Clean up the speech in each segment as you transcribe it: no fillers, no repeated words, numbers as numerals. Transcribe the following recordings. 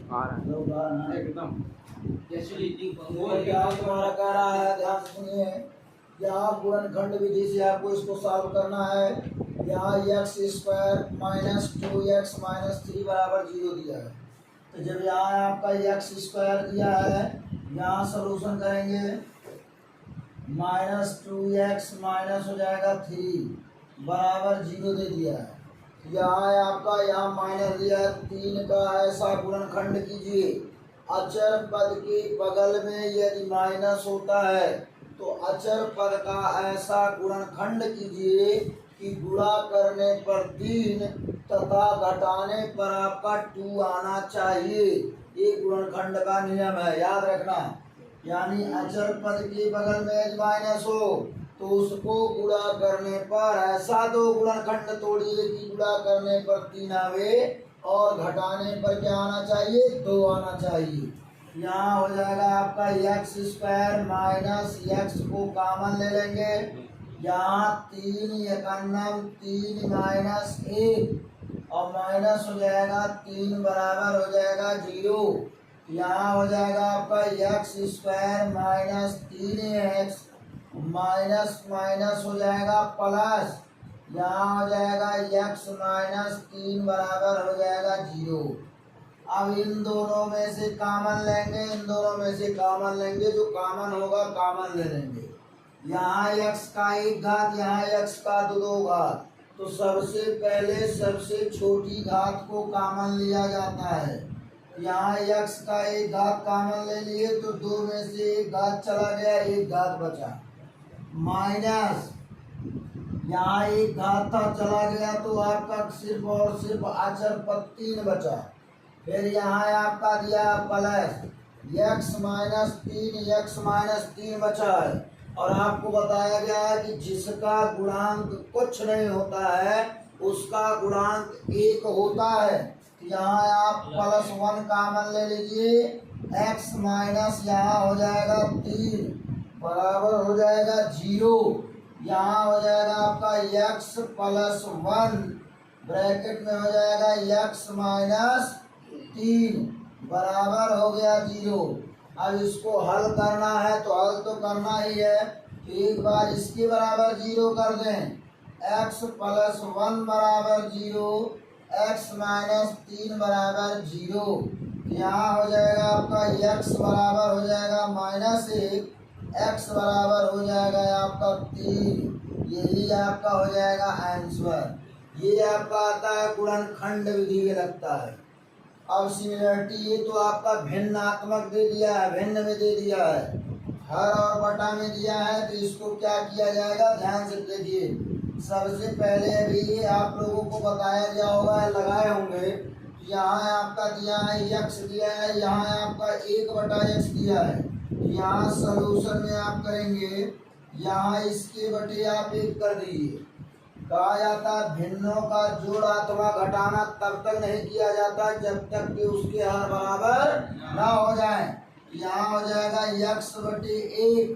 आ रहा है एकदम। तुम्हारा कह रहा है, ध्यान से सुनिए। यहाँ गुणनखंड विधि से आपको इसको सॉल्व करना है। यहाँ x square minus 2x minus 3 बराबर 0 दिया है। तो जब यहाँ आपका एक्स स्क्वायर दिया है, यहाँ सोल्यूशन करेंगे। माइनस 2x माइनस हो जाएगा 3 बराबर 0 दे दिया है। यहाँ है आपका, यहाँ माइनस दिया है 3 का ऐसा गुणनखंड कीजिए। अचर पद के बगल में यदि माइनस होता है तो अचर पद का ऐसा गुणनखंड कीजिए कि गुणा करने पर 3 तथा घटाने पर आपका 2 आना चाहिए। ये गुणनखंड का नियम है, याद रखना। यानी अचर पद के बगल में यदि माइनस हो तो उसको गुणा करने पर ऐसा दो गुणनखंड तोड़िए कि गुणा करने पर 3 आवे और घटाने पर क्या आना चाहिए, 2 आना चाहिए। यहाँ हो जाएगा आपका एक्स स्क्वायर माइनस एक्स को कॉमन ले लेंगे। यहाँ 3 एकन्नम 3 माइनस 1 और माइनस हो जाएगा 3 बराबर हो जाएगा 0। यहाँ हो जाएगा आपका x square minus 3x minus minus हो जाएगा प्लस, यहाँ हो जाएगा x माइनस 3 बराबर हो जाएगा 0। अब इन दोनों में से कॉमन लेंगे, इन दोनों में से कॉमन लेंगे, जो कॉमन होगा कॉमन ले लेंगे। यहाँ x का 1 घात, यहाँ x का 2 घात। तो सबसे पहले सबसे छोटी घात को कॉमन लिया जाता है। यहाँ x का 1 घात कॉमन ले लिए तो 2 में से 1 घात चला गया, 1 घात बचा। माइनस यहाँ 1 घात था चला गया तो आपका सिर्फ और सिर्फ अचर पद 3 बचा। फिर यहाँ आपका दिया प्लस x माइनस 3 बचा है। और आपको बताया गया है कि जिसका गुणांक कुछ नहीं होता है उसका गुणांक 1 होता है। यहाँ आप प्लस 1 कॉमन ले लीजिए। x माइनस यहाँ हो जाएगा 3 बराबर हो जाएगा 0। यहाँ हो जाएगा आपका x प्लस 1 ब्रैकेट में हो जाएगा x माइनस 3 बराबर हो गया 0। अब इसको हल करना है तो हल तो करना ही है। एक बार इसके बराबर 0 कर दें, x प्लस 1 बराबर 0, x माइनस 3 बराबर 0। यहाँ हो जाएगा आपका x बराबर हो जाएगा माइनस 1, x बराबर हो जाएगा आपका 3। यही आपका हो जाएगा आंसर। ये आपका आता है गुणनखंड विधि में लगता है। अब सिमिलरिटी ये तो आपका भिन्नात्मक दे दिया है, भिन्न में दे दिया है, हर और बटा में दिया है। तो इसको क्या किया जाएगा, ध्यान से देखिए। सबसे पहले अभी आप लोगों को बताया गया होगा, लगाए होंगे। यहाँ आपका दिया है x दिया है, यहाँ आपका 1/x दिया है। यहाँ सलूशन में आप करेंगे, यहाँ इसके बटे आप 1 कर दीजिए। कहा जाता है भिन्नों का जोड़ अथवा घटाना तब तक नहीं किया जाता जब तक कि उसके हर बराबर ना हो जाए। यहाँ हो जाएगा x बटे 1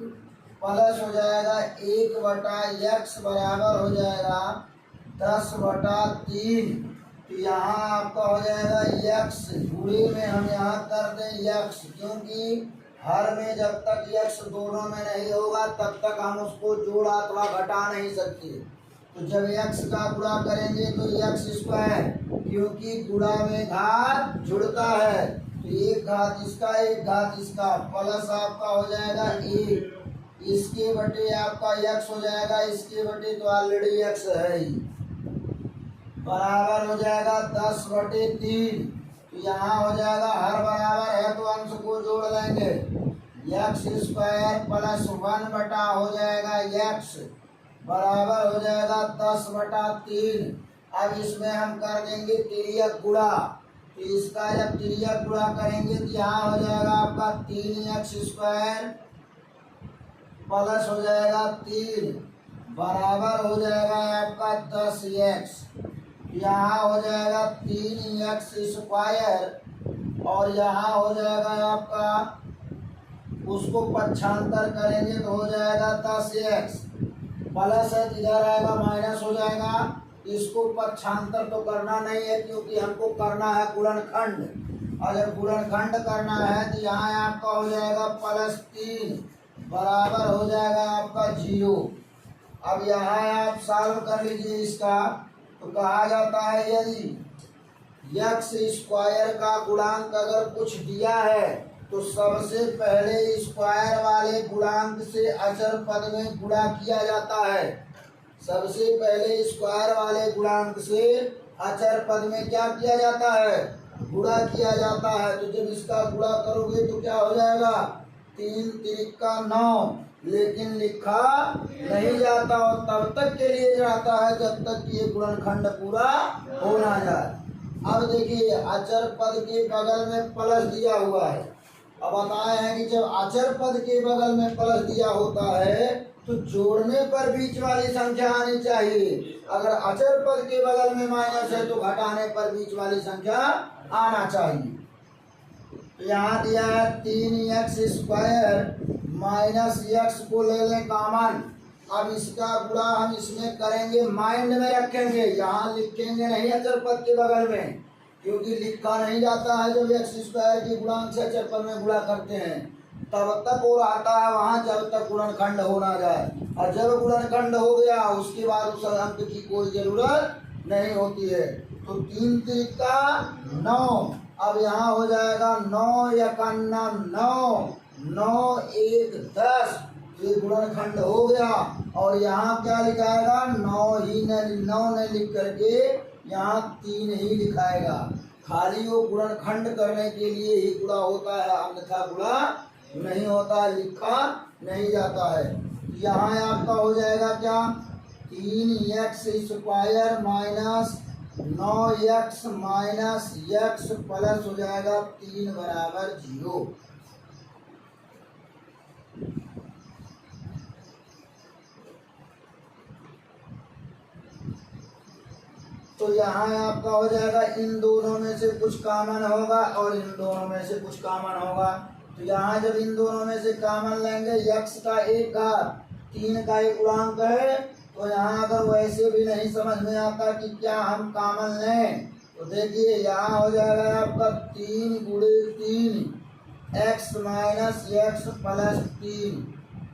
प्लस हो जाएगा 1/x बराबर हो जाएगा 10/3। तो यहाँ आपका हो जाएगा x गुणे में हम यहाँ कर दें x, क्योंकि हर में जब तक x दोनों में नहीं होगा तब तक हम उसको जोड़ा अथवा घटा नहीं सकते। तो जब x का गुणा करेंगे तो x स्क्वायर, क्योंकि गुणा में घात जुड़ता है तो 1 घात इसका 1 घात इसका प्लस आपका हो जाएगा 1, इसके बटे आपका x हो जाएगा, इसके बटे तो ऑलरेडी x है ही, बराबर हो जाएगा 10/3। तो यहाँ हो जाएगा हर बराबर है तो अंश को जोड़ लेंगे। x स्क्वायर प्लस 1 बटा हो जाएगा x बराबर हो जाएगा 10/3। अब इसमें हम कर देंगे तिर्यक गुणा। तो इसका जब तिर्यक गुणा करेंगे तो यहाँ हो जाएगा आपका 3x स्क्वायर प्लस हो जाएगा 3 बराबर हो जाएगा आपका 10x। यहाँ हो जाएगा 3x स्क्वायर और यहाँ हो जाएगा आपका, उसको पक्षांतर करेंगे तो हो जाएगा 10x प्लस है, इधर आएगा माइनस हो जाएगा। इसको पक्षांतर तो करना नहीं है क्योंकि हमको करना है गुणनखंड। और जब गुणनखंड करना है तो यहाँ आपका हो जाएगा +3 बराबर हो जाएगा आपका 0। अब यहाँ आप सॉल्व कर लीजिए इसका। तो कहा जाता है यदि एक्स स्क्वायर का गुणांक अगर कुछ दिया है तो सबसे पहले स्क्वायर वाले गुणांक से अचर पद में गुणा किया जाता है। सबसे पहले स्क्वायर वाले गुणांक से अचर पद में क्या किया जाता है? गुणा किया जाता है। तो जब इसका गुणा करोगे तो क्या हो जाएगा? 3 त्रिका 9, लेकिन लिखा नहीं जाता और तब तक के लिए जाता है जब तक ये गुणनखंड पूरा हो ना जाए। अब देखिए अचर पद के बगल में प्लस दिया हुआ है। अब बताए हैं कि जब अचर पद के बगल में प्लस दिया होता है तो जोड़ने पर बीच वाली संख्या आनी चाहिए। अगर अचर पद के बगल में माइनस है तो घटाने पर बीच वाली संख्या आना चाहिए। तो यहाँ दिया है 3x² माइनस x को ले लें कॉमन। अब इसका गुणा हम इसमें करेंगे, माइंड में रखेंगे, यहाँ लिखेंगे नहीं अचर पद के बगल में, क्योंकि लिखा नहीं जाता है। जब x² के गुणांक से अचर पद में गुणा करते हैं तब तक वो आता है वहाँ जब तक गुणनखंड हो ना जाए, और जब गुणनखंड हो गया उसके बाद उस अंक की कोई जरूरत नहीं होती है। तो 3 त्रिका 9, अब यहाँ हो जाएगा 9 एकन्ना 9, 9 1 10, ये गुणनखंड हो गया। और यहाँ क्या लिखाएगा? 9 ने लिख करके यहाँ 3 ही लिखाएगा। खाली वो गुणनखंड करने के लिए ही गुणा होता है, अन्यथा गुणा नहीं होता, लिखा नहीं जाता है। यहाँ आपका हो जाएगा क्या? 3x² minus 9x minus x plus हो जाएगा 3 बराबर 0। तो यहाँ आपका हो जाएगा इन दोनों में से कुछ कॉमन होगा और इन दोनों में से कुछ कॉमन होगा। तो यहाँ जब इन दोनों में से कॉमन लेंगे, x का 1 घात 3 का एक गुणांक है, तो यहाँ अगर वैसे भी नहीं समझ में आता कि क्या हम कॉमन लें, तो देखिए यहाँ हो जाएगा आपका 3 गुणे 3 x माइनस x प्लस 3।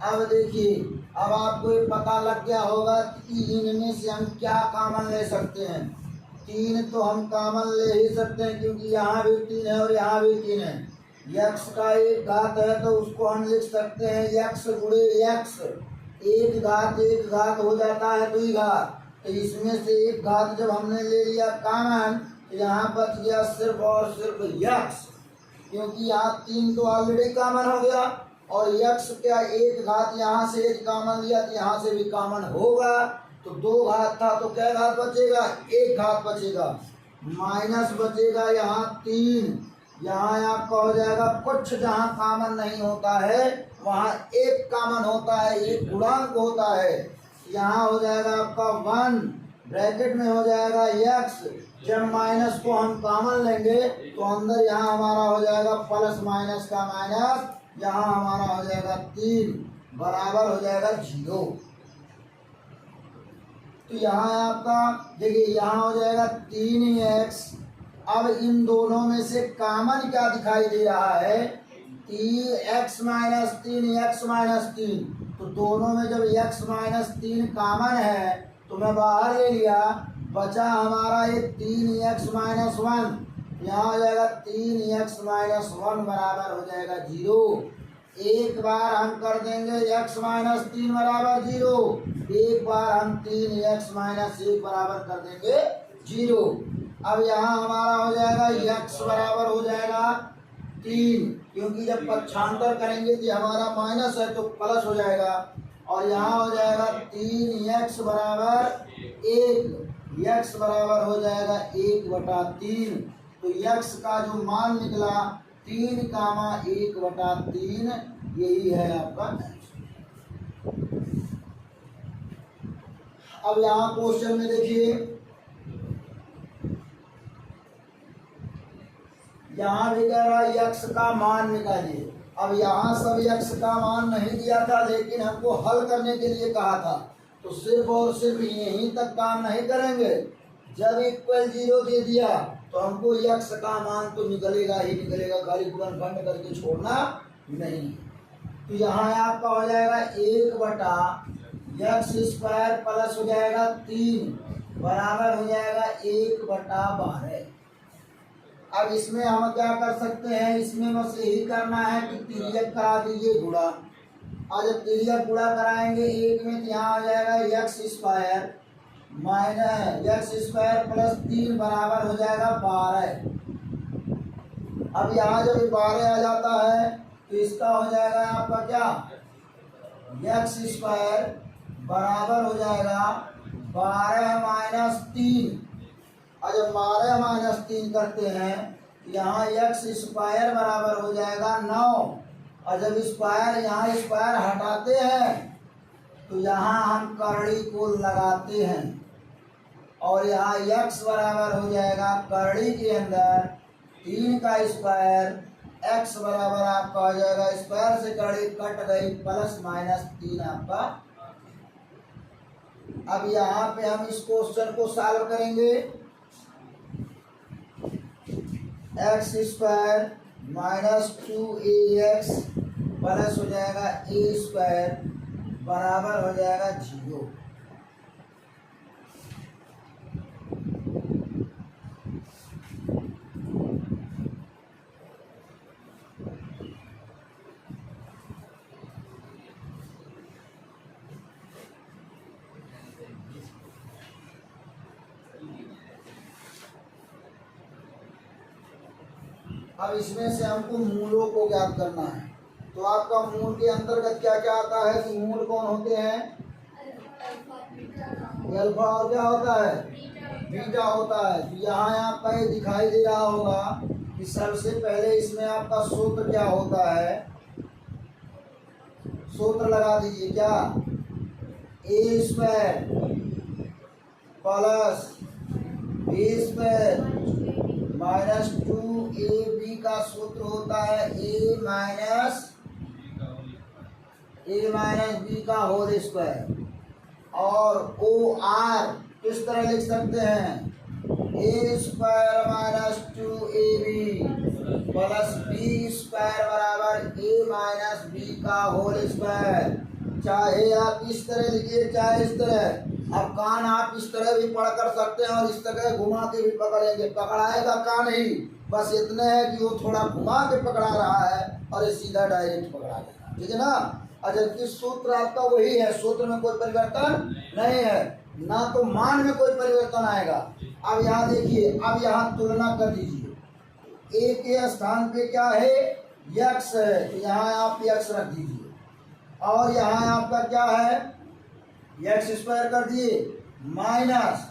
अब देखिए, अब आपको ये पता लग गया होगा कि इनमें से हम क्या कॉमन ले सकते हैं। 3 तो हम कॉमन ले ही सकते हैं क्योंकि यहाँ भी 3 है और यहाँ भी 3 है। x का 1 घात है तो उसको हम लिख सकते हैं x गुणे x, 1 घात हो जाता है 2 घात। तो इसमें से 1 घात जब हमने ले लिया कॉमन तो यहाँ बच गया सिर्फ और सिर्फ x, क्योंकि यहाँ 3 तो ऑलरेडी कॉमन हो गया और x क्या 1 घात यहाँ से कॉमन लिया तो यहाँ से भी कॉमन होगा। तो 2 घात था तो क्या घात बचेगा? 1 घात बचेगा, माइनस बचेगा यहाँ 3। यहाँ आपका हो जाएगा कुछ जहाँ कॉमन नहीं होता है वहाँ 1 कॉमन होता है, 1 गुणांक होता है। यहाँ हो जाएगा आपका 1, ब्रैकेट में हो जाएगा x। जब माइनस को हम कॉमन लेंगे तो अंदर यहाँ हमारा हो जाएगा प्लस माइनस का माइनस, यहाँ हमारा हो जाएगा 3 बराबर हो जाएगा 0। तो यहाँ आपका देखिए यहाँ हो जाएगा 3x। अब इन दोनों में से कॉमन क्या दिखाई दे रहा है? x minus 3 x minus 3। तो दोनों में जब x माइनस 3 कॉमन है तो मैं बाहर ले लिया, बचा हमारा ये 3x माइनस 1। यहाँ हो जाएगा 3x माइनस 1 बराबर हो जाएगा 0। एक बार हम कर देंगे x माइनस 3 बराबर 0, एक बार हम 3x माइनस 1 बराबर कर देंगे 0। अब यहाँ हमारा हो जाएगा x बराबर हो जाएगा 3, क्योंकि जब पक्षांतर करेंगे तो हमारा माइनस है तो प्लस हो जाएगा। और यहाँ हो जाएगा 3x बराबर 1, x बराबर हो जाएगा 1/3। तो x का जो मान निकला 3,1/3, यही है आपका आंसर। अब यहाँ क्वेश्चन में देखिए, यहाँ भी कह रहा है x का मान निकालिए। अब यहाँ सब x का मान नहीं दिया था लेकिन हमको हल करने के लिए कहा था, तो सिर्फ और सिर्फ यहीं तक काम नहीं करेंगे। जब इक्वल 0 दे दिया तो तो हमको यक्स का मान तो निकलेगा ही निकलेगा, खाली गुणनखंड करके छोड़ना नहीं। तो यहाँ आपका हो जाएगा 1/x² प्लस हो जाएगा 3 बराबर हो जाएगा 1/12। अब इसमें हम क्या कर सकते हैं, इसमें बस यही करना है कि तिर्यक करा दीजिए गुणा। और जब तिर्यक गुणा कराएंगे एक में तो यहाँ हो जाएगा x² माइनस x² प्लस 3 बराबर हो जाएगा 12। अब यहाँ जब 12 आ जाता है तो इसका हो जाएगा आपका क्या, x² बराबर हो जाएगा 12 माइनस 3। और जब 12 माइनस 3 करते हैं यहाँ x² बराबर हो जाएगा 9। और जब स्क्वायर यहाँ स्क्वायर हटाते हैं तो यहाँ हम करड़ी को लगाते हैं और यहाँ x बराबर हो जाएगा करड़ी के अंदर 3 का स्क्वायर, x बराबर आपका हो जाएगा स्क्वायर से करड़ी कट गई प्लस माइनस 3 आपका। अब यहाँ पे हम इस क्वेश्चन को सॉल्व करेंगे। x² माइनस 2ax प्लस हो जाएगा a² बराबर हो जाएगा 0। अब इसमें से हमको मूलों को ज्ञात करना है। तो आपका मूल के अंतर्गत क्या क्या आता है कि मूल कौन होते हैं, अल्फा और क्या होता है, बीटा होता है। तो यहाँ आपका ये दिखाई दे रहा होगा कि सबसे पहले इसमें आपका सूत्र क्या होता है, सूत्र लगा दीजिए क्या, a² plus b² minus 2ab का सूत्र होता है a माइनस b का होल स्क्वायर। और OR किस तरह लिख सकते हैं, a² minus 2ab plus b² बराबर a माइनस b का होल स्क्वायर। चाहे आप इस तरह लिखिए चाहे इस तरह। अब कान आप इस तरह भी पढ़ कर सकते हैं और इस तरह घुमा के भी पकड़ेंगे, पकड़ाएगा कान ही, बस इतने है कि वो थोड़ा घुमा के पकड़ा रहा है और ये सीधा डायरेक्ट पकड़ा देगा, ठीक है ना। और जबकि सूत्र आपका वही है, सूत्र में कोई परिवर्तन नहीं है, ना तो मान में कोई परिवर्तन आएगा। अब यहाँ देखिए, अब यहाँ तुलना कर दीजिए, a के स्थान पे क्या है, x है, तो यहाँ आप x रख दीजिए। और यहाँ आपका क्या है, x² कर दिए माइनस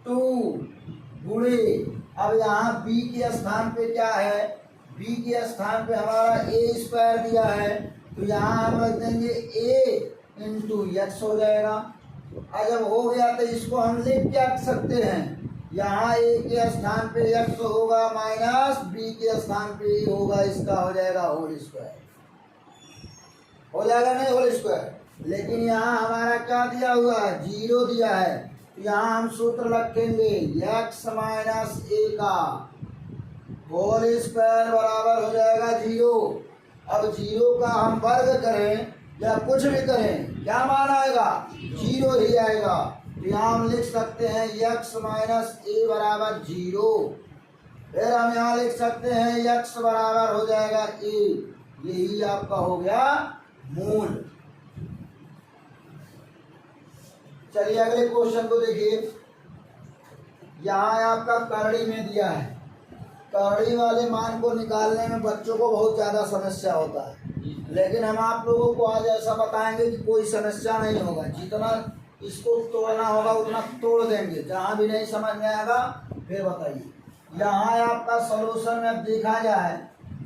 2 गुणे, अब यहाँ b के स्थान पे क्या है, b के स्थान पे हमारा a² दिया है, तो यहाँ हम रख देंगे a इंटू x हो जाएगा। और जब हो गया तो इसको हम लिख क्या सकते हैं, यहाँ a के स्थान पे x होगा माइनस b के स्थान पे a होगा, इसका हो जाएगा होल स्क्वायर, हो जाएगा नहीं होल स्क्वायर। लेकिन यहाँ हमारा क्या दिया हुआ है, 0 दिया है, तो यहाँ हम सूत्र रखेंगे x माइनस a का होल स्क्वायर बराबर हो जाएगा 0। अब 0 का हम वर्ग करें या कुछ भी करें, क्या मान आएगा, 0 ही आएगा। तो यहाँ हम लिख सकते हैं x माइनस a बराबर 0। फिर हम यहाँ लिख सकते हैं x बराबर हो जाएगा a। यही आपका हो गया मूल। चलिए अगले क्वेश्चन को देखिए। यहाँ आपका करड़ी में दिया है, करड़ी वाले मान को निकालने में बच्चों को बहुत ज़्यादा समस्या होता है, लेकिन हम आप लोगों को आज ऐसा बताएंगे कि कोई समस्या नहीं होगा। जितना इसको तोड़ना होगा उतना तोड़ देंगे, जहाँ भी नहीं समझ में आएगा फिर बताइए। यहाँ आपका सॉल्यूशन में देखा जाए,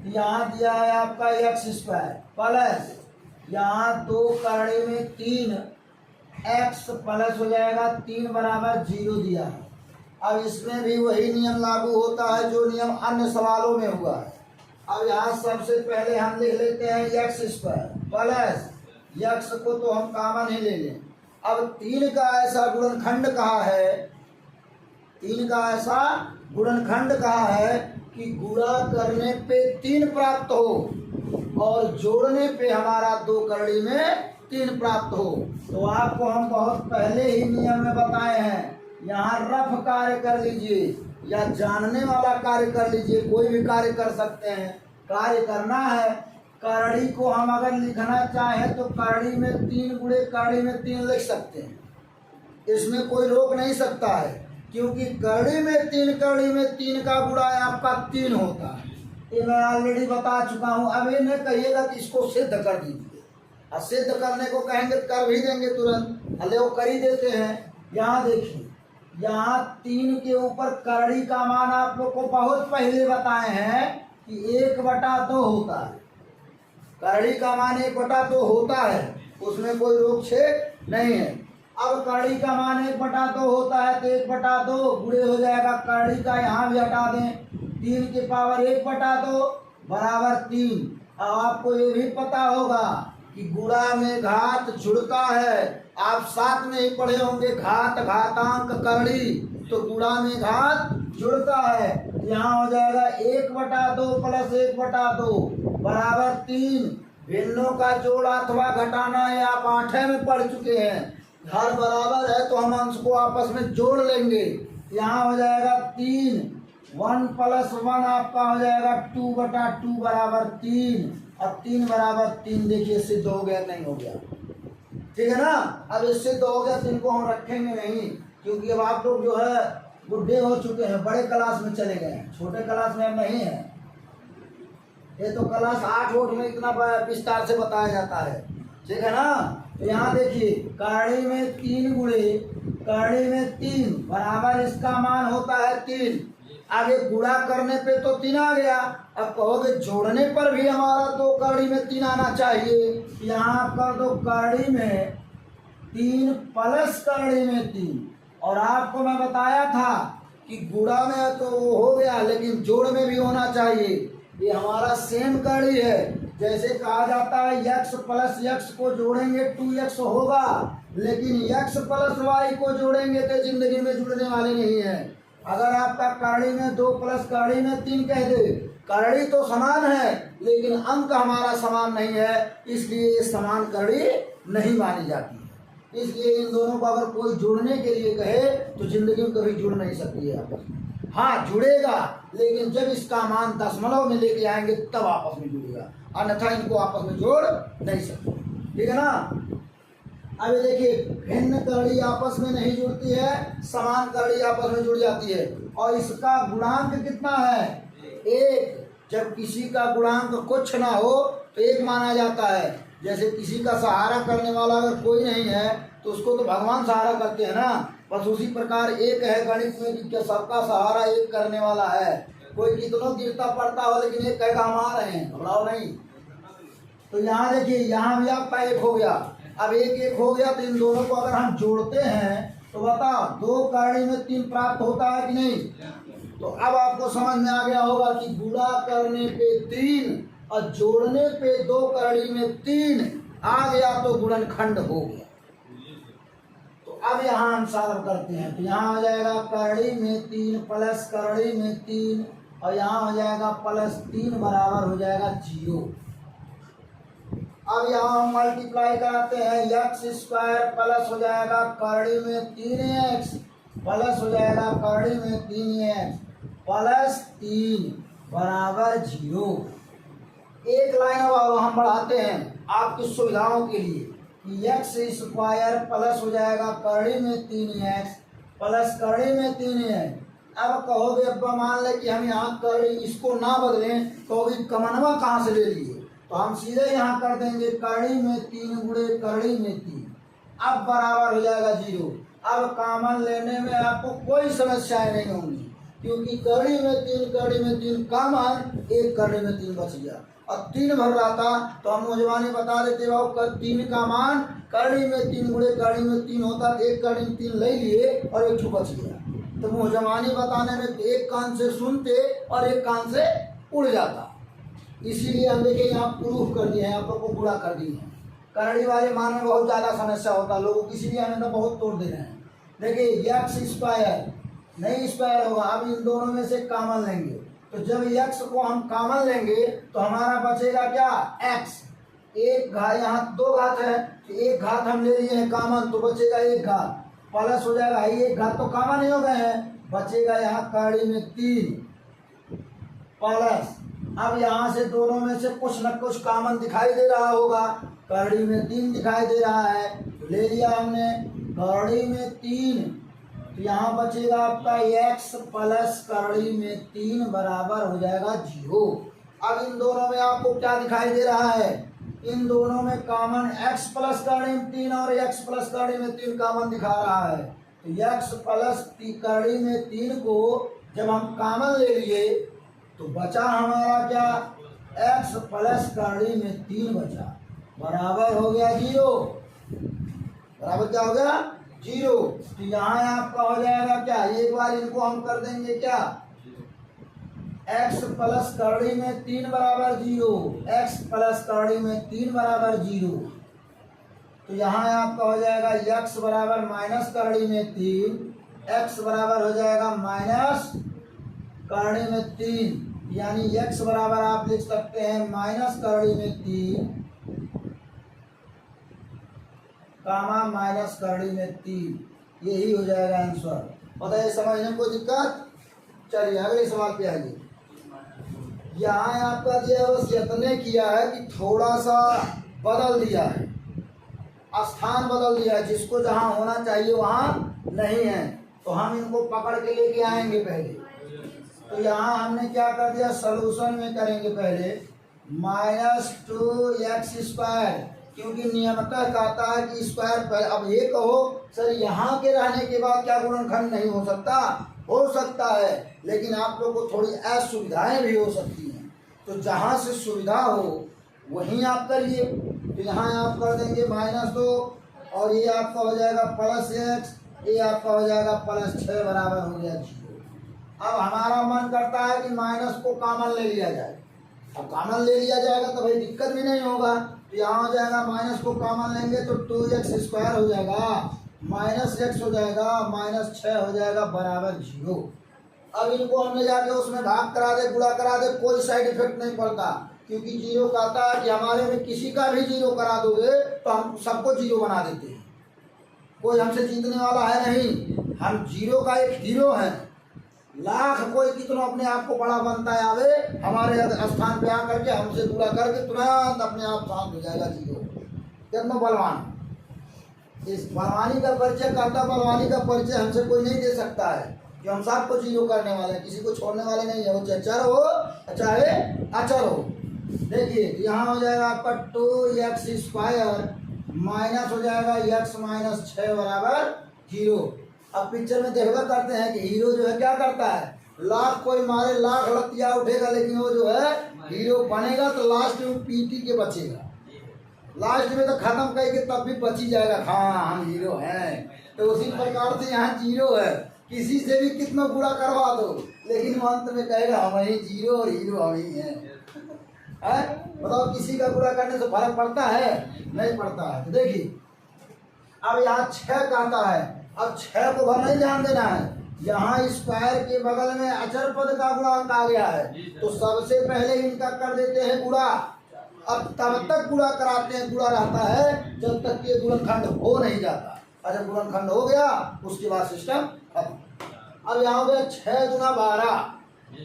यहाँ दिया है आपका x² प्लस यहाँ 2 करड़ी में 3 x प्लस हो जाएगा 3 बराबर 0 दिया है। अब इसमें भी वही नियम लागू होता है जो नियम अन्य सवालों में हुआ है। अब यहाँ सबसे पहले हम लिख लेते हैं x² प्लस x को तो हम कॉमन ही ले लें। अब 3 का ऐसा गुणनखंड कहा है 3 का ऐसा गुणनखंड कहा है कि गुणा करने पे 3 प्राप्त हो और जोड़ने पे हमारा 2 करड़ी में 3 प्राप्त हो। तो आपको हम बहुत पहले ही नियम में बताए हैं, यहाँ रफ कार्य कर लीजिए या जानने वाला कार्य कर लीजिए, कोई भी कार्य कर सकते हैं। कार्य करना है, करड़ी को हम अगर लिखना चाहें तो करड़ी में 3 गुणे करड़ी में 3 लिख सकते हैं, इसमें कोई रोक नहीं सकता है, क्योंकि करड़ी में 3 करड़ी में 3 का गुणा आपका 3 होता है। ये मैं ऑलरेडी बता चुका हूँ। अब ये नहीं कहिएगा कि इसको सिद्ध कर दीजिए, और सिद्ध करने को कहेंगे कर भी देंगे तुरंत, अले वो कर ही देते हैं। यहाँ देखिए, यहाँ 3 के ऊपर करड़ी का मान आप लोग को बहुत पहले बताए हैं कि 1/2 होता है। करड़ी का मान 1/2 होता है, उसमें कोई रोक छेक नहीं है। अब करड़ी का मान 1/2 होता है तो 1/2 गुणे हो जाएगा, करड़ी का यहाँ भी हटा दें, 3 की पावर 1/2 बराबर 3। अब आपको ये भी पता होगा कि गुणा में घात जुड़ता है, आप साथ में ही पढ़े होंगे घात घातांक करड़ी, तो गुणा में घात जुड़ता है। यहाँ हो जाएगा 1/2 प्लस 1/2 बराबर 3। भिन्नों का जोड़ अथवा घटाना है, आप 8 में पढ़ चुके हैं। हर बराबर है तो हम अंश को आपस में जोड़ लेंगे। यहाँ हो जाएगा 3, 1 + 1 आपका हो जाएगा 2/2 बराबर 3, और 3 बराबर 3 देखिए सिद्ध हो गया नहीं हो गया, ठीक है ना। अब इससे सिद्ध हो गया तो इनको हम रखेंगे नहीं, क्योंकि अब आप लोग जो है बुढ़े हो चुके हैं, बड़े क्लास में चले गए हैं, छोटे क्लास में हम नहीं है। ये तो क्लास 8 में इतना विस्तार से बताया जाता है, ठीक है ना। तो यहाँ देखिए, करड़ी में 3 गुणे करड़ी में 3 बराबर इसका मान होता है 3। आगे गुणा करने पे तो 3 आ गया, अब कहोगे जोड़ने पर भी हमारा 2 करड़ी में 3 आना चाहिए। यहाँ कर दो करड़ी में 3 प्लस करड़ी में 3, और आपको मैं बताया था कि गुणा में तो वो हो गया, लेकिन जोड़ में भी होना चाहिए। ये हमारा सेम करड़ी है, जैसे कहा जाता है x + x को जोड़ेंगे 2x होगा, लेकिन x + y को जोड़ेंगे तो जिंदगी में जुड़ने वाले नहीं है। अगर आपका करड़ी में 2 प्लस करड़ी में 3 कह दे, करड़ी तो समान है लेकिन अंक हमारा समान नहीं है, इसलिए ये समान करड़ी नहीं मानी जाती है। इसलिए इन दोनों को अगर कोई जोड़ने के लिए कहे तो जिंदगी में कभी जुड़ नहीं सकती है आपस में। हाँ जुड़ेगा, लेकिन जब इसका मान दशमलव में लेके आएंगे तब आपस में जुड़ेगा, अन्यथा इनको आपस में जोड़ नहीं सकते, ठीक है ना। अभी देखिए, भिन्न करड़ी आपस में नहीं जुड़ती है, समान करड़ी आपस में जुड़ जाती है। और इसका गुणांक कितना है? 1। जब किसी का गुणांक कुछ ना हो तो 1 माना जाता है। जैसे किसी का सहारा करने वाला अगर कोई नहीं है तो उसको तो भगवान सहारा करते हैं ना, बस उसी प्रकार 1 है गणित में कि सबका सहारा 1 करने वाला है। कोई कितनों गिरता पड़ता हो लेकिन 1 कहेगा हम आ रहे हैं, घबराओ नहीं। तो यहाँ देखिए, यहाँ भी आपका 1 हो गया। अब 1 हो गया तो इन दोनों को अगर हम जोड़ते हैं तो बताओ 2 करड़ी में 3 प्राप्त होता है कि नहीं। तो अब आपको समझ में आ गया होगा कि गुणा करने पे 3 और जोड़ने पे 2 करड़ी में 3 आ गया तो गुणनखंड हो गया। तो अब यहाँ हम सॉल्व करते हैं, तो यहाँ हो जाएगा करड़ी में 3 प्लस करड़ी में 3, और यहाँ हो जाएगा +3 बराबर हो जाएगा 0। अब यहाँ हम मल्टीप्लाई कराते हैं, x² प्लस हो जाएगा करड़ी में 3x प्लस हो जाएगा करड़ी में 3x +3 बराबर 0। एक लाइन अब हम बढ़ाते हैं आपकी सुविधाओं के लिए कि x² प्लस हो जाएगा करड़ी में 3x प्लस करड़ी में 3x। अब कहोगे अब मान लें कि हम यहाँ करड़ी इसको ना बदलें, कहोगे कमनवा कहाँ से ले लिए, तो हम सीधे यहाँ कर देंगे करड़ी में 3 गुणे करड़ी में 3, अब बराबर हो जाएगा 0। अब कॉमन लेने में आपको कोई समस्याएं नहीं होंगी, क्योंकि करड़ी में 3 करड़ी में 3 कॉमन, 1 करड़ी में 3 बच गया। और 3 भर रहा था तो हम मुझवानी बता देते भाव 3 का मान करड़ी में 3 गुणे करड़ी में 3 होता, 1 करड़ी में 3 ले लिए और 1 बच गया। तो मुझवानी बताने में एक कान से सुनते और एक कान से उड़ जाता, इसीलिए हम देखिए यहाँ प्रूफ कर दिए हैं, आप लोग को पूरा कर दिए हैं। करड़ी वाले मान में बहुत ज़्यादा समस्या होता है लोगों की, इसीलिए हमें तो बहुत तोड़ दे रहे हैं। देखिए x² नहीं स्क्वायर होगा। अब इन दोनों में से कॉमन लेंगे, तो जब x को हम कॉमन लेंगे तो हमारा बचेगा क्या, x। एक घात, यहाँ दो घात है तो एक घात हम ले लिए हैं कॉमन, तो बचेगा एक घात, प्लस हो जाएगा, एक घात तो कॉमन ही हो गए हैं, बचेगा यहाँ कड़ी में 3 प्लस। अब यहाँ से दोनों में से कुछ न कुछ कॉमन दिखाई दे रहा होगा, कड़ी में 3 दिखाई दे रहा है, तो ले लिया हमने कड़ी में 3, तो यहाँ बचेगा आपका x प्लस कड़ी में 3 बराबर हो जाएगा 0। अब इन दोनों में आपको क्या दिखाई दे रहा है, इन दोनों में कॉमन x प्लस कड़ी में 3 और x प्लस कड़ी में 3 कॉमन दिखा रहा है, तो x प्लस कड़ी में 3 को जब हम कॉमन ले लिए तो बचा हमारा क्या, x प्लस कड़ी में 3 बचा, बराबर हो गया 0। बराबर क्या हो गया, 0। तो यहाँ आपका हो जाएगा क्या, एक बार इनको हम कर देंगे क्या, x प्लस कड़ी में 3 बराबर 0, x प्लस कड़ी में 3 बराबर 0। तो यहाँ आपका हो जाएगा x बराबर माइनस कड़ी में 3, x बराबर हो जाएगा माइनस कड़ी में 3, यानी x बराबर आप लिख सकते हैं माइनस कड़ी में 3 कामा माइनस कड़ी में 3, यही हो जाएगा आंसर। बताइए समझने में कोई दिक्कत। चलिए अगले सवाल पे आइए। यहाँ आपका जो बस इतने किया है कि थोड़ा सा बदल दिया है, स्थान बदल दिया है, जिसको जहाँ होना चाहिए वहाँ नहीं है, तो हम इनको पकड़ के लेके आएंगे पहले। तो यहाँ हमने क्या कर दिया, सॉल्यूशन में करेंगे पहले -2x², क्योंकि नियमतः कहता है कि स्क्वायर पहले। अब ये कहो सर यहाँ के रहने के बाद क्या गुणनखंड नहीं हो सकता, हो सकता है, लेकिन आप लोग को थोड़ी असुविधाएं भी हो सकती हैं, तो जहाँ से सुविधा हो वहीं आप करिए। तो यहाँ आप कर देंगे -2 और ये आपका हो जाएगा +x, ये आपका हो जाएगा +6 बराबर हो गया 0। अब हमारा मन करता है कि माइनस को कॉमन ले लिया जाए, अब कॉमन ले लिया जाएगा तो भाई दिक्कत भी नहीं होगा। तो यहाँ हो जाएगा माइनस को कॉमन लेंगे तो 2x² हो जाएगा, -x हो जाएगा, -6 हो जाएगा बराबर 0। अब इनको हमने जाके उसमें भाग करा दे, गुणा करा दे, कोई साइड इफेक्ट नहीं पड़ता, क्योंकि 0 कहता है कि हमारे में किसी का भी 0 करा दोगे तो हम सबको 0 बना देते हैं, कोई हमसे जीतने वाला है नहीं, हम 0 का एक हीरो हैं। लाख कोई कितना अपने आप को बड़ा बनता है आवे, हमारे स्थान पे आकर के हमसे गुणा करके तुरंत अपने आप शांत हो जाएगा 0। कितना बलवान, इस बलवानी का परिचय करता, बलवानी का परिचय हमसे कोई नहीं दे सकता है कि हम सबको 0 करने वाले हैं, किसी को छोड़ने वाले नहीं है, वो चर हो चाहे अचर हो। देखिए यहाँ हो जाएगा आपका 2x² माइनस हो जाएगा x - 6 बराबर 0। अब पिक्चर में देखा करते हैं कि हीरो जो है क्या करता है, लाख कोई मारे, लाख लतिया उठेगा, लेकिन वो जो है हीरो बनेगा तो लास्ट में पीटी के बचेगा, लास्ट में तो खत्म करके तब भी बची जाएगा, हाँ हम हीरो हैं। तो उसी प्रकार से यहाँ 0 है, किसी से भी कितना बुरा करवा दो लेकिन अंत में कहेगा हम ही 0 और हीरो हम ही हैं। बताओ किसी का बुरा करने से फर्क पड़ता है, नहीं पड़ता है। तो देखिए अब यहाँ 6 कहता है, अब 6 को भर नहीं ध्यान देना है, यहाँ स्क्वायर के बगल में अचर पद का गुणांक आ गया है, तो सबसे पहले इनका कर देते हैं गुणा। अब तब तक गुणा कराते हैं, गुणा रहता है जब तक ये गुणनखंड हो नहीं जाता। अच्छा गुणनखंड हो गया उसके बाद सिस्टम खत्म। अब यहाँ हो गया 6 गुना 12,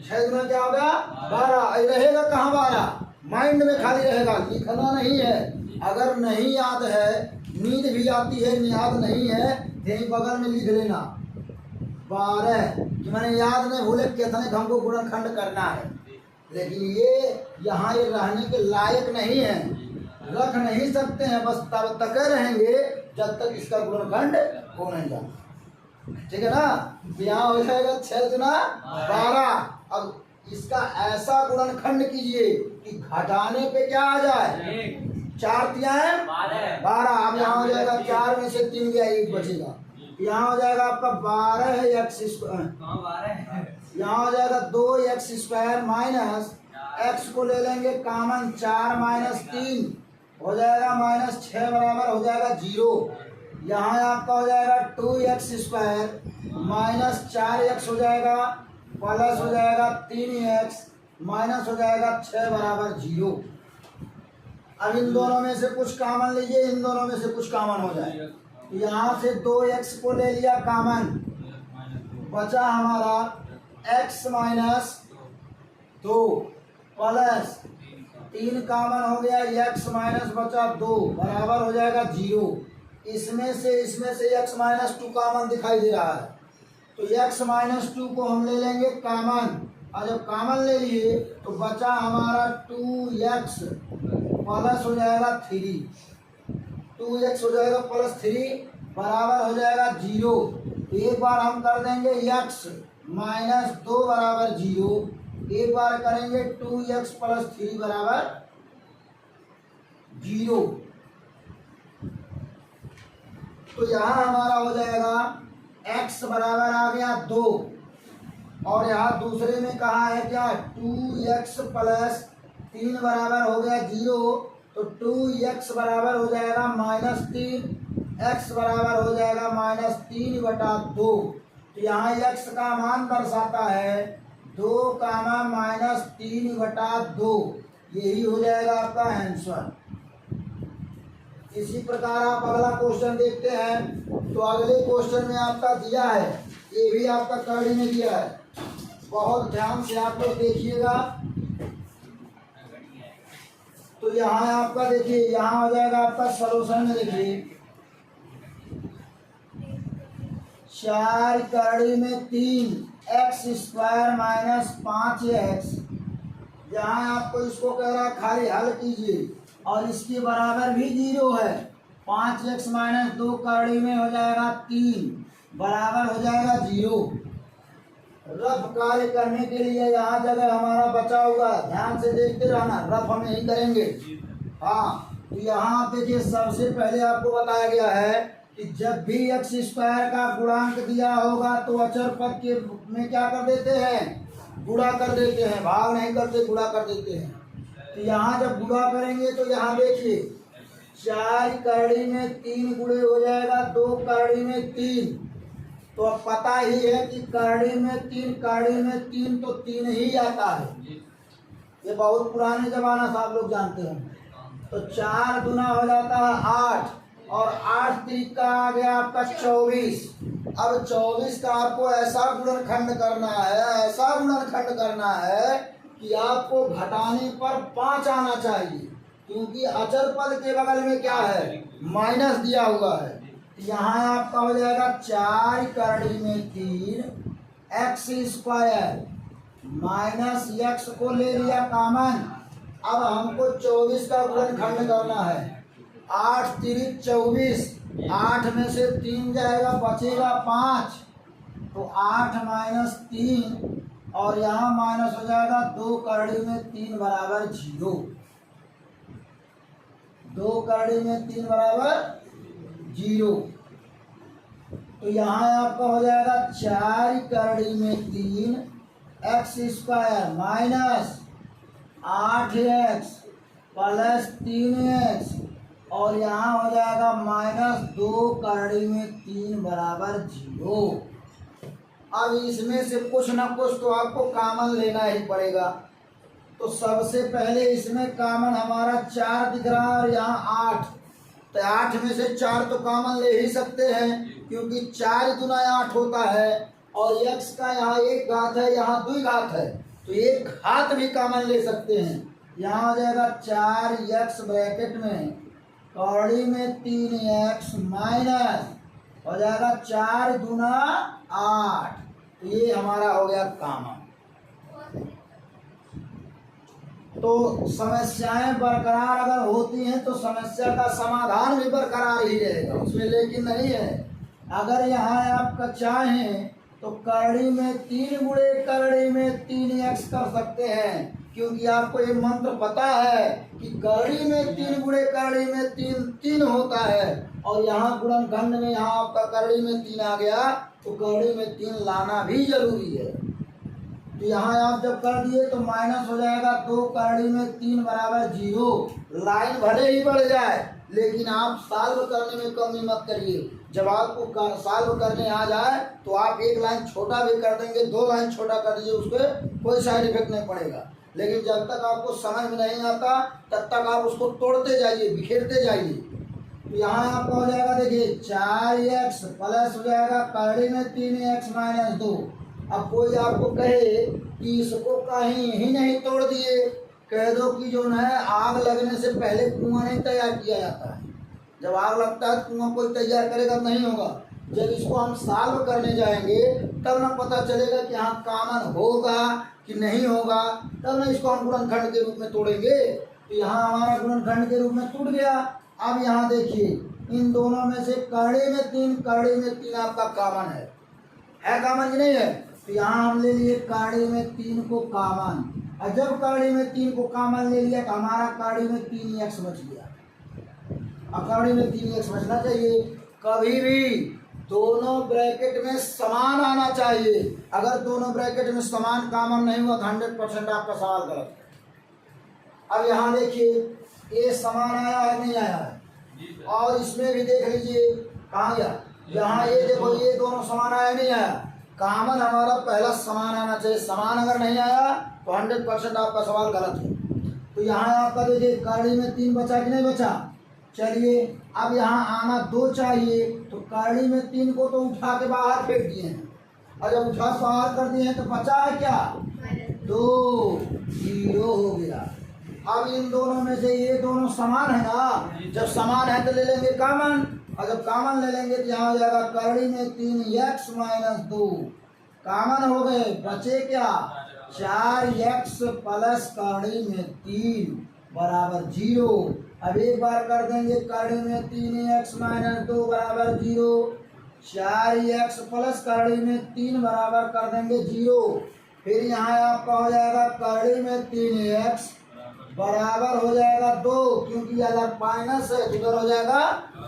6 गुना क्या हो गया 12। रहेगा कहाँ 12, माइंड में खाली रहेगा, लिखना नहीं है। अगर नहीं याद है, नींद भी आती है, याद नहीं है, यही बगल में लिख लेना 12, कि मैंने याद नहीं भूले कितने हमको गुणनखंड करना है। लेकिन ये यहाँ ये रहने के लायक नहीं है, रख नहीं सकते हैं, बस तब तक रहेंगे जब तक इसका गुणनखंड हो नहीं जाता, ठीक है ना। यहाँ हो जाएगा 6 गुना 12। अब इसका ऐसा गुणनखंड कीजिए कि घटाने पे क्या आ जाए, 4 तिहाई 12। अब यहाँ हो जाएगा 4 में से 3 गया, 1 बचेगा। यहाँ हो जाएगा आपका 12x², यहाँ हो जाएगा 2x² माइनस x को ले लेंगे कॉमन, 4 - 3 हो जाएगा -6 बराबर हो जाएगा 0। यहाँ आपका हो जाएगा 2x² माइनस 4x हो जाएगा, प्लस हो जाएगा 3x माइनस हो जाएगा 6 बराबर 0। अब इन दोनों में से कुछ कॉमन लीजिए, इन दोनों में से कुछ कॉमन हो जाए। तो यहाँ से 2x को ले लिया कॉमन, बचा हमारा x माइनस 2 प्लस 3 कॉमन हो गया, x माइनस बचा 2 बराबर हो जाएगा 0। इसमें से x माइनस 2 कॉमन दिखाई दे रहा है, तो x माइनस 2 को हम ले लेंगे कॉमन, और जब कॉमन ले लिए तो बचा हमारा 2x प्लस हो जाएगा 3, 2x हो जाएगा प्लस 3 बराबर हो जाएगा 0। एक बार हम कर देंगे x माइनस 2 बराबर 0, एक बार करेंगे 2x प्लस 3 बराबर 0। तो यहाँ हमारा हो जाएगा x बराबर आ गया 2, और यहाँ दूसरे में कहा है क्या 2x प्लस 3 बराबर हो गया 0, तो 2x बराबर हो जाएगा माइनस 3, x बराबर हो जाएगा माइनस 3 बटा 2। तो यहाँ x का मान दर्शाता है 2 कामा माइनस 3 बटा 2, यही हो जाएगा आपका आंसर। इसी प्रकार आप अगला क्वेश्चन देखते हैं। तो अगले क्वेश्चन में आपका दिया है, ये भी आपका कड़ी में दिया है, बहुत ध्यान से आप लोग देखिएगा। तो यहाँ आपका देखिए, यहाँ हो जाएगा आपका सॉल्यूशन में देखिए 4 कड़ी में 3x² माइनस 5x, यहाँ आपको इसको कह रहा है खाली हल कीजिए, और इसके बराबर भी 0 है। 5x माइनस 2 कड़ी में हो जाएगा 3 बराबर हो जाएगा 0। रफ कार्य करने के लिए यहाँ जगह हमारा बचा हुआ, ध्यान से देखते रहना, रफ हम यही करेंगे। हाँ, तो यहाँ आप देखिए, सबसे पहले आपको बताया गया है कि जब भी x² का गुणांक दिया होगा तो अचर पद के में क्या कर देते हैं, गुणा कर देते हैं, भाग नहीं करते, गुणा कर देते हैं। तो यहाँ जब गुणा करेंगे तो यहाँ देखिए 4 कड़ी में 3 गुणे हो जाएगा 2 कड़ी में 3, तो अब पता ही है कि कड़ी में 3 तो 3 ही आता है, ये बहुत पुराने जमाना से आप लोग जानते हैं। तो 4 गुना हो जाता है 8, और 8 त्रिका आ गया आपका 24। अब 24 का आपको ऐसा गुणनखंड करना है, ऐसा गुणनखंड करना है कि आपको घटाने पर 5 आना चाहिए, क्योंकि अचर पद के बगल में क्या है, माइनस दिया हुआ है। यहाँ आपका हो जाएगा 4 कड़ी में 3x² माइनस x को ले लिया कॉमन। अब हमको 24 का गुणनखंड करना है, 8 3 24, 8 में से 3 जाएगा, बचेगा 5, तो 8 माइनस 3, और यहाँ माइनस हो जाएगा 2 कड़ी में 3 बराबर 0, 2 कड़ी में 3 बराबर 0। तो यहाँ आपका हो जाएगा 4 कड़ी में 3x² minus 8x plus 3x, और यहाँ हो जाएगा माइनस 2 कड़ी में 3 बराबर 0। अब इसमें से कुछ ना कुछ तो आपको कॉमन लेना ही पड़ेगा। तो सबसे पहले इसमें कॉमन हमारा 4 दिख रहा है, और यहाँ 8, तो 8 में से 4 तो कॉमन ले ही सकते हैं, क्योंकि 4 गुना 8 होता है, और x का यहाँ 1 घात है, यहाँ 2 घात है, तो 1 घात भी कॉमन ले सकते हैं। यहाँ हो जाएगा 4x ब्रैकेट में कौड़ी में 3x माइनस हो जाएगा 4 गुना 8, तो ये हमारा हो गया कॉमन। तो समस्याएं बरकरार अगर होती हैं तो समस्या का समाधान भी बरकरार ही रहेगा, उसमें लेकिन नहीं है। अगर यहाँ आपका चाहें तो कड़ी में 3 गुणे कड़ी में 3x कर सकते हैं, क्योंकि आपको ये मंत्र पता है कि कड़ी में 3 गुणे कड़ी में 3 होता है, और यहाँ गुणनखंड में यहाँ आपका कड़ी में 3 आ गया, तो कड़ी में 3 लाना भी जरूरी है। तो यहाँ आप जब कर दिए तो माइनस हो जाएगा 2 कड़ी में 3 बराबर 0। लाइन भले ही बढ़ जाए लेकिन आप सॉल्व करने में कमी मत करिए। जब आपको सॉल्व करने आ जाए तो आप एक लाइन छोटा भी कर देंगे, 2 लाइन छोटा कर दीजिए, उसके कोई साइड इफेक्ट नहीं पड़ेगा। लेकिन जब तक आपको समझ में नहीं आता तब तक आप उसको तोड़ते जाइए, बिखेरते जाइए। तो यहाँ आपका हो जाएगा, देखिए 4x प्लस हो जाएगा कड़ी में 3x माइनस 2। अब कोई आपको कहे कि इसको कहीं ही नहीं तोड़ दिए, कह दो कि जो है आग लगने से पहले कुआं नहीं तैयार किया जाता है। जब आग लगता है कुआं कोई तैयार करेगा नहीं होगा। जब इसको हम सॉल्व करने जाएंगे तब ना पता चलेगा कि हाँ कॉमन होगा कि नहीं होगा, तब ना इसको हम गुणनखंड के रूप में तोड़ेंगे। तो यहाँ हमारा गुणनखंड के रूप में टूट गया। अब यहाँ देखिए इन दोनों में से कड़ी में 3 आपका कॉमन है कॉमन कि नहीं है? तो यहाँ हम ले लिए कड़ी में 3 को कॉमन, और जब कड़ी में 3 को कॉमन ले लिया तो हमारा कड़ी में 3x बच गया। अब कड़ी में 3x बचना चाहिए। कभी भी दोनों ब्रैकेट में समान आना चाहिए। अगर दोनों ब्रैकेट में समान कॉमन नहीं हुआ तो 100% आपका सवाल गलत है। अब यहाँ देखिए ये समान आया है नहीं आया है, और इसमें भी देख लीजिए कहाँ गया, यहाँ ये देखो ये दोनों समान आया नहीं आया। कॉमन हमारा पहला समान आना चाहिए, समान अगर नहीं आया तो 100% आपका सवाल गलत है। तो यहाँ आपका देखिए कड़ी में 3 बचा कि नहीं बचा। चलिए अब यहाँ आना 2 चाहिए, तो कड़ी में 3 को तो उठा के बाहर फेंक दिए हैं, और जब उठा बाहर कर दिए हैं तो बचा है क्या 2, 0 हो गया। अब इन दोनों में से ये दोनों समान है ना, जब समान है तो ले लेंगे कॉमन, और जब कॉमन ले लेंगे तो यहाँ हो जाएगा कड़ी में 3x माइनस 2 कॉमन हो गए, बचे क्या 4x प्लस कड़ी में 3 बराबर 0। अब एक बार कर देंगे कड़ी में 3x माइनस 2 बराबर 0, 4x प्लस कड़ी में 3 बराबर कर देंगे 0। फिर यहाँ आपका हो जाएगा कड़ी में 3x बराबर हो जाएगा 2, क्योंकि अगर माइनस है तो उधर हो जाएगा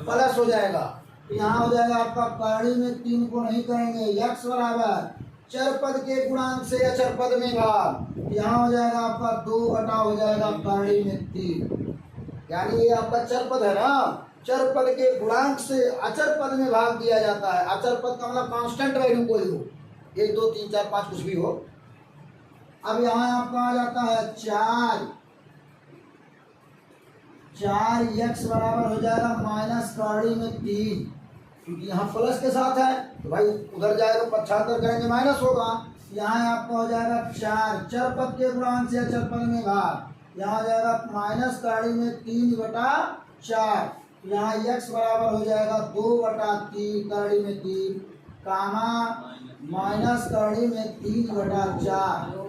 प्लस हो जाएगा। तो यहाँ हो जाएगा आपका कड़ी में 3 को नहीं करेंगे, x बराबर चर पद के गुणांक से अचर पद में भाग। यहाँ हो जाएगा आपका 2 बटा हो जाएगा कड़ी में 3, यानी ये आपका चर पद है ना, चर पद के गुणांक से अचर पद में भाग दिया जाता है। अचर पद का मतलब कांस्टेंट वैल्यू कोई हो, 1 2 3 4 5 कुछ भी हो। अब यहाँ आपका आ जाता है 4x बराबर हो जाएगा माइनस कड़ी में 3, क्योंकि यहाँ प्लस के साथ है तो भाई उधर जाएगा 75 करेंगे माइनस होगा। यहाँ आपका हो जाएगा 4 चर पद के गुणांक से अचर पद में भाग, यहाँ हो जाएगा माइनस कड़ी में 3 बटा 4। यहाँ x बराबर हो जाएगा 2 बटा 3 कड़ी में 3 कामा माइनस कड़ी में 3 बटा 4।